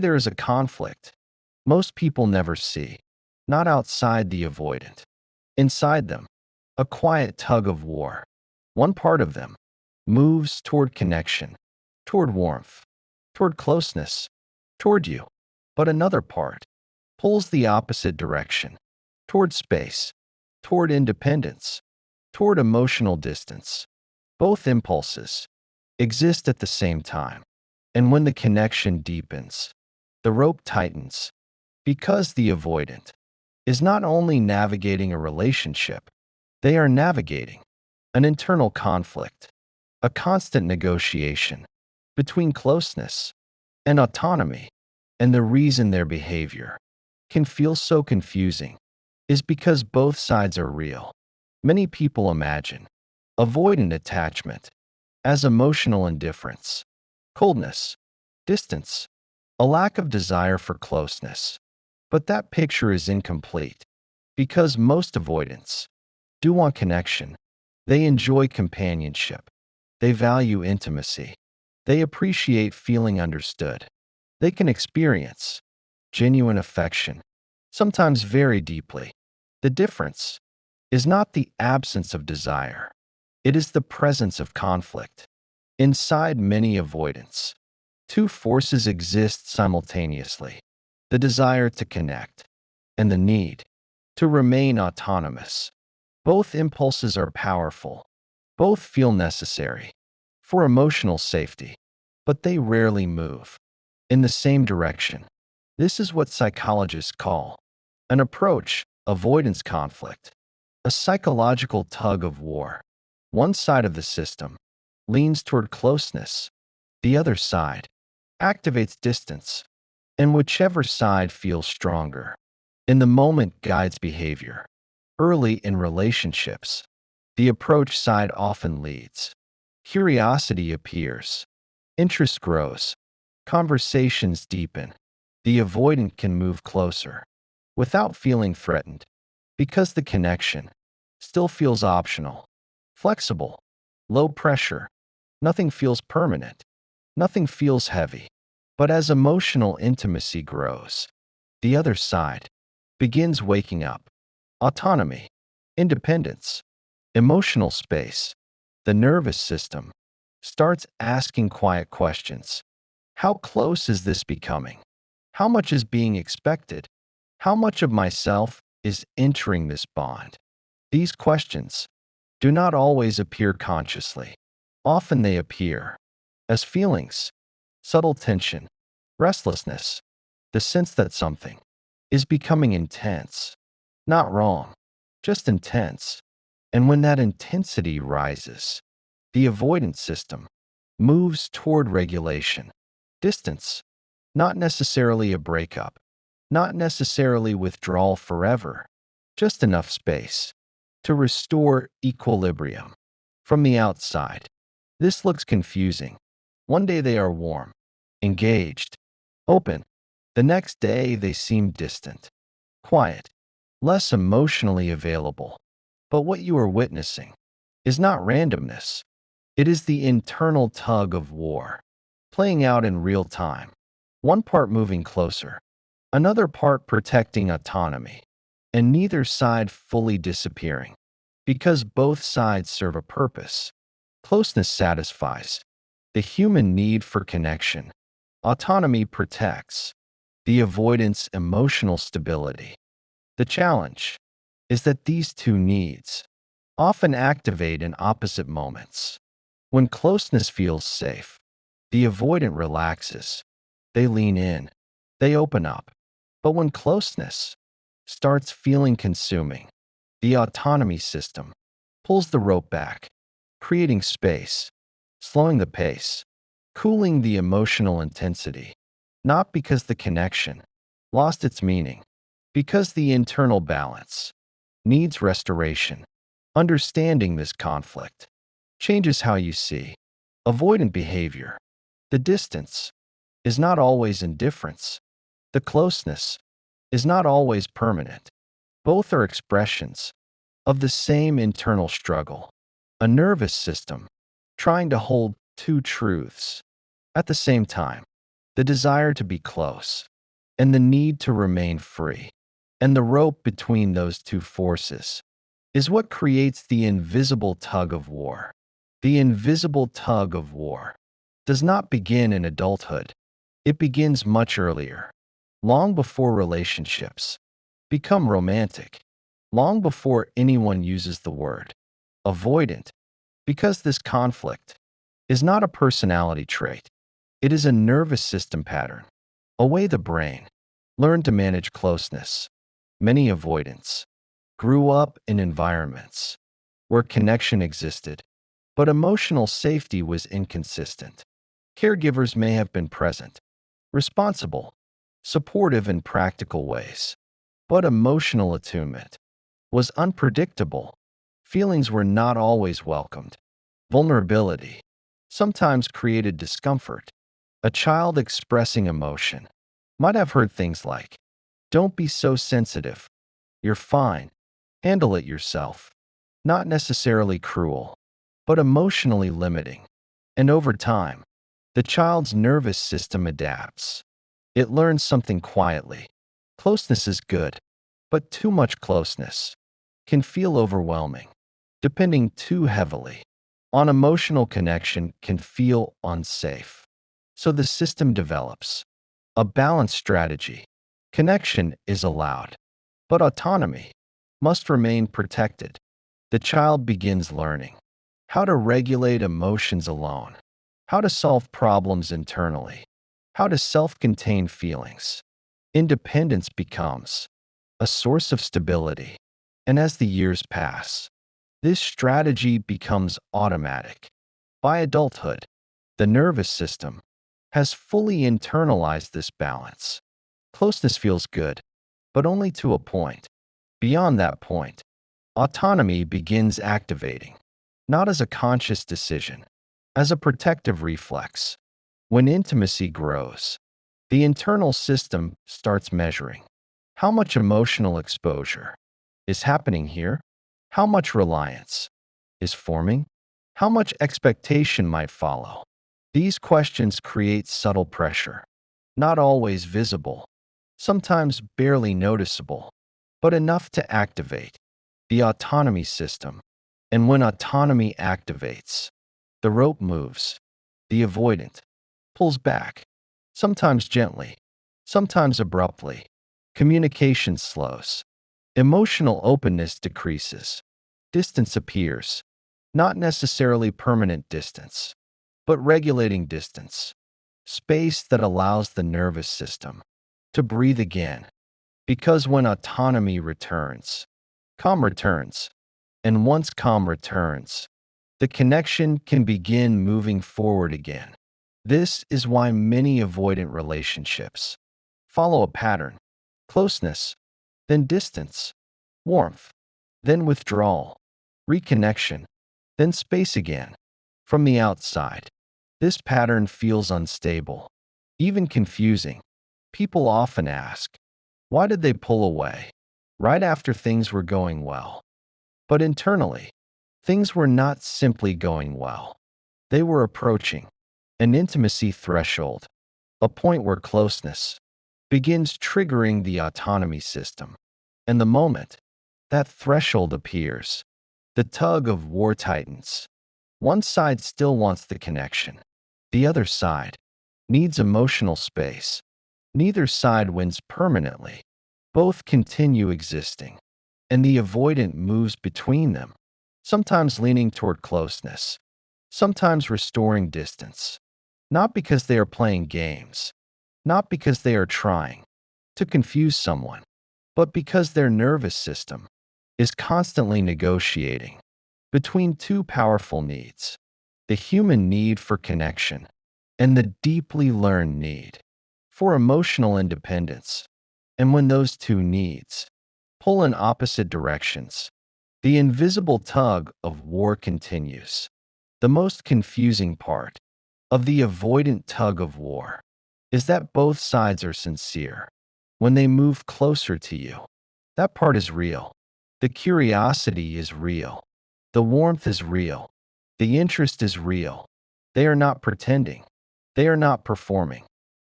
There is a conflict most people never see, not outside the avoidant. Inside them, a quiet tug of war. One part of them moves toward connection, toward warmth, toward closeness, toward you. But another part pulls the opposite direction, toward space, toward independence, toward emotional distance. Both impulses exist at the same time. And when the connection deepens, the rope tightens, because the avoidant is not only navigating a relationship, they are navigating an internal conflict, a constant negotiation between closeness and autonomy. And the reason their behavior can feel so confusing is because both sides are real. Many people imagine avoidant attachment as emotional indifference, coldness, distance, a lack of desire for closeness. But that picture is incomplete, because most avoidants do want connection. They enjoy companionship. They value intimacy. They appreciate feeling understood. They can experience genuine affection, sometimes very deeply. The difference is not the absence of desire. It is the presence of conflict. Inside many avoidants, two forces exist simultaneously: the desire to connect and the need to remain autonomous. Both impulses are powerful. Both feel necessary for emotional safety, but they rarely move in the same direction. This is what psychologists call an approach avoidance conflict, a psychological tug of war. One side of the system leans toward closeness, the other side activates distance, and whichever side feels stronger in the moment guides behavior. Early in relationships, the approach side often leads. Curiosity appears, interest grows, conversations deepen. The avoidant can move closer without feeling threatened, because the connection still feels optional, flexible, low pressure. Nothing feels permanent. Nothing feels heavy. But as emotional intimacy grows, the other side begins waking up. Autonomy, independence, emotional space. The nervous system starts asking quiet questions. How close is this becoming? How much is being expected? How much of myself is entering this bond? These questions do not always appear consciously. Often they appear as feelings, subtle tension, restlessness, the sense that something is becoming intense. Not wrong, just intense. And when that intensity rises, the avoidance system moves toward regulation. Distance, not necessarily a breakup, not necessarily withdrawal forever, just enough space to restore equilibrium. From the outside, this looks confusing. One day they are warm, engaged, open. The next day they seem distant, quiet, less emotionally available. But what you are witnessing is not randomness. It is the internal tug of war, playing out in real time. One part moving closer, another part protecting autonomy, and neither side fully disappearing, because both sides serve a purpose. Closeness satisfies the human need for connection. Autonomy protects the avoidance emotional stability. The challenge is that these two needs often activate in opposite moments. When closeness feels safe, the avoidant relaxes. They lean in, they open up. But when closeness starts feeling consuming, the autonomy system pulls the rope back, creating space, slowing the pace, cooling the emotional intensity. Not because the connection lost its meaning, because the internal balance needs restoration. Understanding this conflict changes how you see avoidant behavior. The distance is not always indifference. The closeness is not always permanent. Both are expressions of the same internal struggle, a nervous system trying to hold two truths at the same time. the desire to be close, and the need to remain free. And the rope between those two forces is what creates the invisible tug of war. The invisible tug of war does not begin in adulthood. It begins much earlier, long before relationships become romantic, long before anyone uses the word avoidant, because this conflict is not a personality trait. It is a nervous system pattern, a way the brain learned to manage closeness. Many avoidants grew up in environments where connection existed, but emotional safety was inconsistent. Caregivers may have been present, responsible, supportive in practical ways, but emotional attunement was unpredictable. Feelings were not always welcomed. Vulnerability sometimes created discomfort. A child expressing emotion might have heard things like, "Don't be so sensitive. You're fine. Handle it yourself." Not necessarily cruel, but emotionally limiting. And over time, the child's nervous system adapts. It learns something quietly. Closeness is good, but too much closeness can feel overwhelming. Depending too heavily on emotional connection can feel unsafe. So the system develops a balanced strategy. Connection is allowed, but autonomy must remain protected. The child begins learning how to regulate emotions alone, how to solve problems internally, how to self-contain feelings. Independence becomes a source of stability. And as the years pass, this strategy becomes automatic. By adulthood, the nervous system has fully internalized this balance. Closeness feels good, but only to a point. Beyond that point, autonomy begins activating, not as a conscious decision, as a protective reflex. When intimacy grows, the internal system starts measuring how much emotional exposure is happening here, how much reliance is forming, how much expectation might follow. These questions create subtle pressure, not always visible, sometimes barely noticeable, but enough to activate the autonomy system. And when autonomy activates, the rope moves. The avoidant pulls back, sometimes gently, sometimes abruptly. Communication slows. Emotional openness decreases. Distance appears, not necessarily permanent distance, but regulating distance. Space that allows the nervous system to breathe again. Because when autonomy returns, calm returns. And once calm returns, the connection can begin moving forward again. This is why many avoidant relationships follow a pattern: closeness, then distance, warmth, then withdrawal, reconnection, then space again. From the outside, this pattern feels unstable, even confusing. People often ask, why did they pull away right after things were going well? But internally, things were not simply going well. They were approaching an intimacy threshold, a point where closeness begins triggering the autonomy system. And the moment that threshold appears, the tug of war tightens. One side still wants the connection. The other side needs emotional space. Neither side wins permanently. Both continue existing, and the avoidant moves between them, sometimes leaning toward closeness, sometimes restoring distance. Not because they are playing games, not because they are trying to confuse someone, but because their nervous system is constantly negotiating between two powerful needs: the human need for connection and the deeply learned need for emotional independence. And when those two needs pull in opposite directions, the invisible tug of war continues. The most confusing part of the avoidant tug of war is that both sides are sincere. When they move closer to you, that part is real. The curiosity is real. The warmth is real. The interest is real. They are not pretending. They are not performing.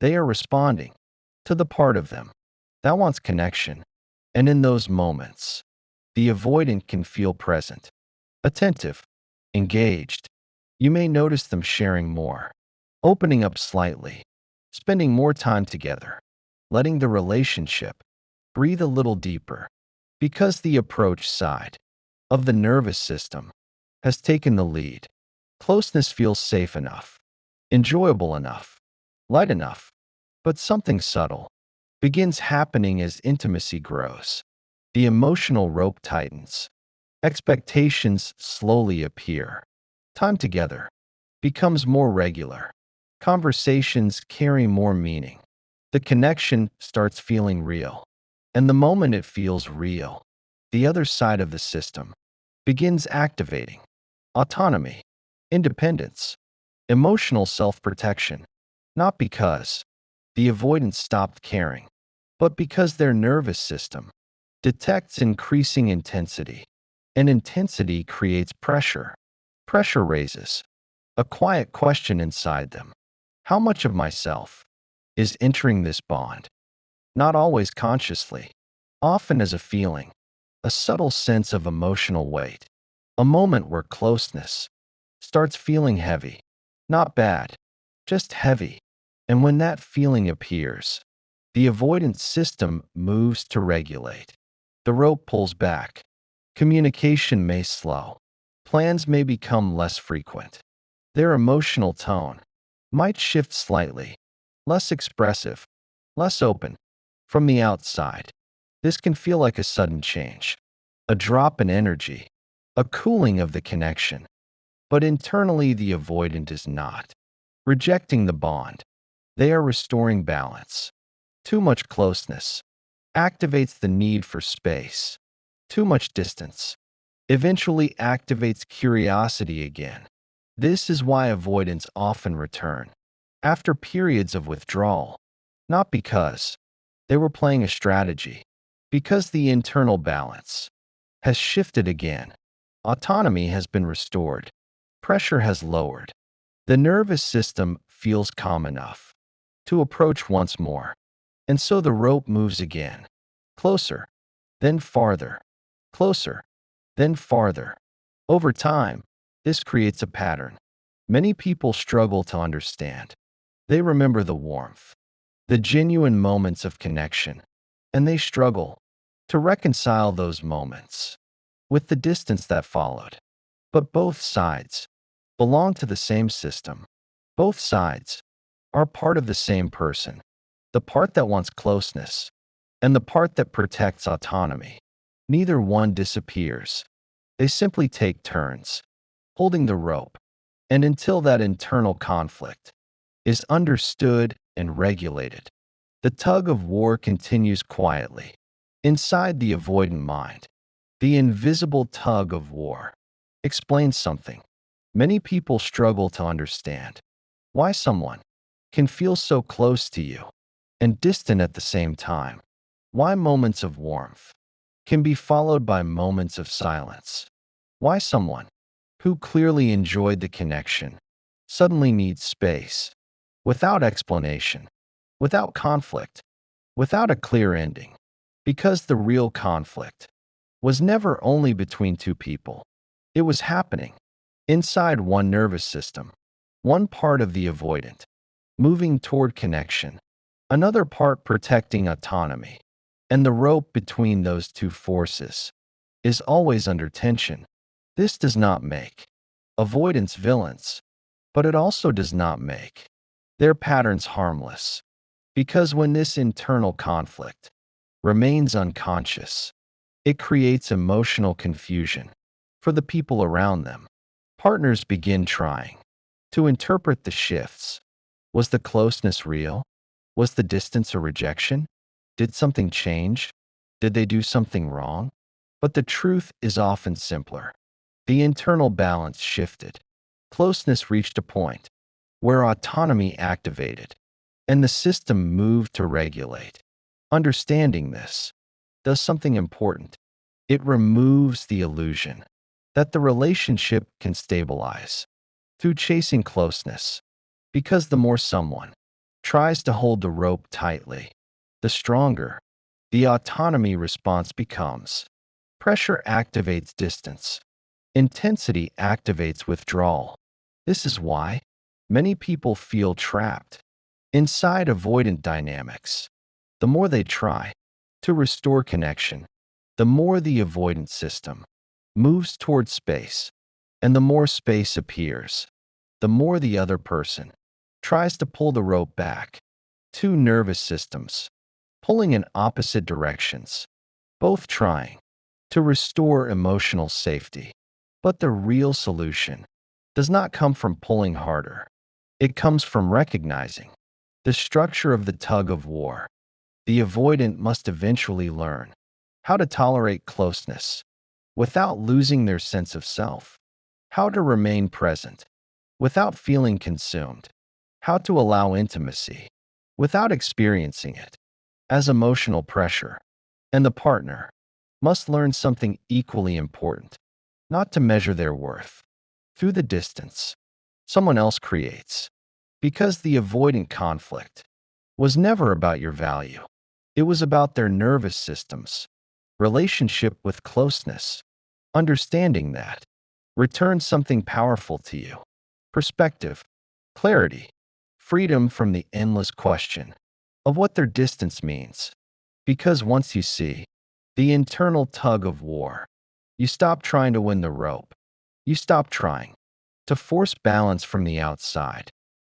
They are responding to the part of them that wants connection. And in those moments, the avoidant can feel present, attentive, engaged. You may notice them sharing more, opening up slightly, spending more time together, letting the relationship breathe a little deeper, because the approach side of the nervous system has taken the lead. Closeness feels safe enough, enjoyable enough, light enough, but something subtle begins happening as intimacy grows. The emotional rope tightens. Expectations slowly appear. Time together becomes more regular. Conversations carry more meaning. The connection starts feeling real. And the moment it feels real, the other side of the system begins activating. Autonomy, independence, emotional self-protection. Not because the avoidance stopped caring, but because their nervous system detects increasing intensity, and intensity creates pressure. Pressure raises a quiet question inside them. How much of myself is entering this bond? Not always consciously, often as a feeling, a subtle sense of emotional weight, a moment where closeness starts feeling heavy, not bad, just heavy. And when that feeling appears, the avoidance system moves to regulate. The rope pulls back. Communication may slow. Plans may become less frequent. Their emotional tone might shift slightly, less expressive, less open. From the outside, this can feel like a sudden change, a drop in energy, a cooling of the connection. But internally, the avoidant is not rejecting the bond. They are restoring balance. Too much closeness activates the need for space. Too much distance eventually activates curiosity again. This is why avoidants often return after periods of withdrawal, not because they were playing a strategy, because the internal balance has shifted again. Autonomy has been restored. Pressure has lowered. The nervous system feels calm enough to approach once more. And so the rope moves again. Closer, then farther. Closer, then farther. Over time, this creates a pattern many people struggle to understand. They remember the warmth, the genuine moments of connection, and they struggle to reconcile those moments with the distance that followed. But both sides belong to the same system. Both sides are part of the same person, the part that wants closeness and the part that protects autonomy. Neither one disappears. They simply take turns, holding the rope, and until that internal conflict is understood and regulated, the tug of war continues quietly. Inside the avoidant mind, the invisible tug of war explains something many people struggle to understand. Why someone can feel so close to you and distant at the same time. Why moments of warmth can be followed by moments of silence. Why someone who clearly enjoyed the connection suddenly needs space, without explanation, without conflict, without a clear ending. Because the real conflict was never only between two people. It was happening inside one nervous system, one part of the avoidant, moving toward connection, another part protecting autonomy. And the rope between those two forces is always under tension. This does not make avoidance villains, but it also does not make their patterns harmless. Because when this internal conflict remains unconscious, it creates emotional confusion for the people around them. Partners begin trying to interpret the shifts. Was the closeness real? Was the distance a rejection? Did something change? Did they do something wrong? But the truth is often simpler. The internal balance shifted. Closeness reached a point where autonomy activated, and the system moved to regulate. Understanding this does something important. It removes the illusion that the relationship can stabilize through chasing closeness, because the more someone tries to hold the rope tightly, the stronger the autonomy response becomes. Pressure activates distance. Intensity activates withdrawal. This is why many people feel trapped inside avoidant dynamics. The more they try to restore connection, the more the avoidant system moves toward space, and the more space appears, the more the other person tries to pull the rope back. Two nervous systems pulling in opposite directions, both trying to restore emotional safety. But the real solution does not come from pulling harder. It comes from recognizing the structure of the tug of war. The avoidant must eventually learn how to tolerate closeness without losing their sense of self, how to remain present without feeling consumed, how to allow intimacy without experiencing it as emotional pressure. And the partner must learn something equally important, not to measure their worth through the distance someone else creates, because the avoidant conflict was never about your value. It was about their nervous system's relationship with closeness. Understanding that returns something powerful to you: perspective, clarity, freedom from the endless question of what their distance means. Because once you see the internal tug of war, you stop trying to win the rope. You stop trying to force balance from the outside,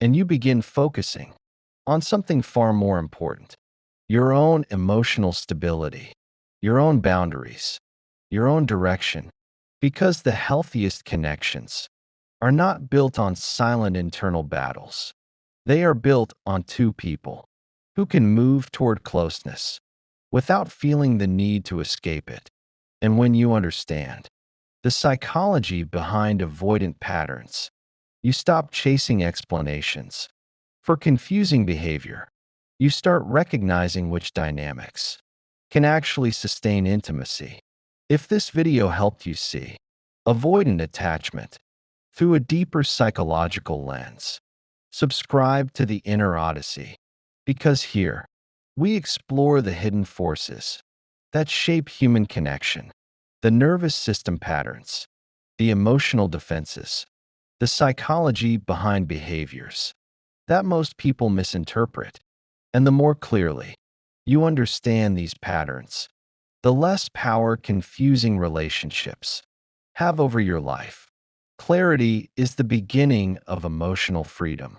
and you begin focusing on something far more important: your own emotional stability, your own boundaries, your own direction. Because the healthiest connections are not built on silent internal battles. They are built on two people who can move toward closeness without feeling the need to escape it. And when you understand the psychology behind avoidant patterns, you stop chasing explanations for confusing behavior. You start recognizing which dynamics can actually sustain intimacy. If this video helped you see avoidant attachment through a deeper psychological lens, subscribe to the Inner Odyssey, because here we explore the hidden forces that shape human connection, the nervous system patterns, the emotional defenses, the psychology behind behaviors that most people misinterpret. And the more clearly you understand these patterns, the less power confusing relationships have over your life. Clarity is the beginning of emotional freedom.